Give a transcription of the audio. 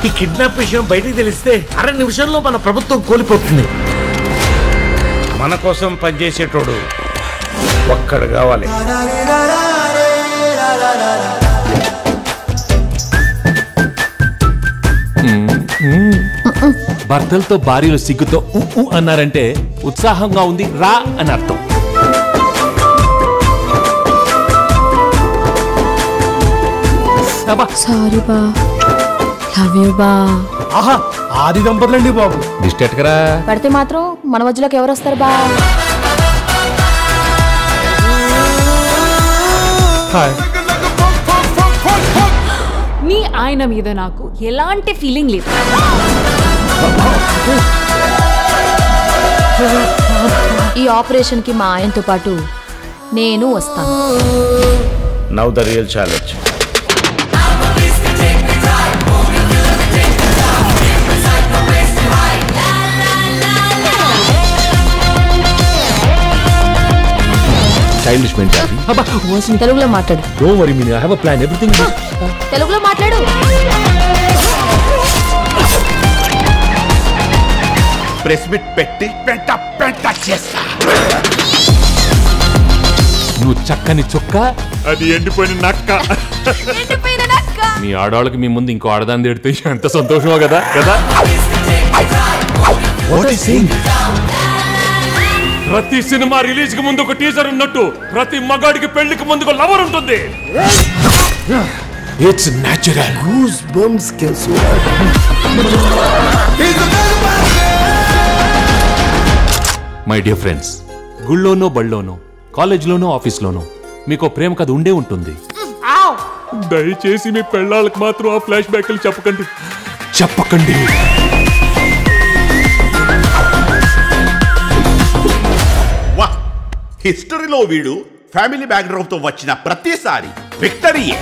ఈ కిడ్నాప్ విషయం బయటికి తెలిస్తే అర నిమిషంలో మన ప్రభుత్వం కోల్పోతుంది. మన కోసం పనిచేసేటోడు ఒక్కడు కావాలి. భర్తలతో భార్యలు సిగ్గుతో అన్నారంటే ఉత్సాహంగా ఉంది రా అని అర్థం. సారీ బా, లవ్ యూ బా. ఆహా, ఆది దంపతులండి బాబు. దిష్టెట్కరా పడితే మాత్రం మన మధ్యలోకి ఎవరు వస్తారు బా? మీ ఆయన మీద నాకు ఎలాంటి ఫీలింగ్ లేదు. ఈ ఆపరేషన్ కి మా ఆయనతో పాటు నేను వస్తాను. Now the real challenge. Childish mentality. తెలుగులో మాట్లాడు. Don't worry Meena, I have a plan. Everything తెలుగులో మాట్లాడు. ప్రెస్ మీట్ పెట్టి పెంట చేస్తా. నువ్వు చక్కని చుక్క, అది ఎండిపోయిన నక్క. మీ ఆడవాళ్ళకి మీ ముందు ఇంకో ఆడదాన్ని తిడితే ఎంత సంతోషమో కదా కదా. ప్రతి సినిమా రిలీజ్ కి ముందు ఒక టీజర్ ఉన్నట్టు ప్రతి మగాడికి పెళ్లికి ముందు ఒక లవర్ ఉంటుంది. It's natural. Goose bumps can so. My dear friends, గుళ్ళోనో బళ్ళోనో కాలేజ్లోనో ఆఫీస్లోనో మీకు ప్రేమ కథ ఉండే ఉంటుంది. దయచేసి మీ పెళ్ళాళ్ళకి మాత్రం ఆ ఫ్లాష్ బ్యాక్లు చెప్పకండి. హిస్టరీలో వీడు ఫ్యామిలీ బ్యాక్గ్రౌండ్ తో వచ్చిన ప్రతిసారి విక్టరీయే.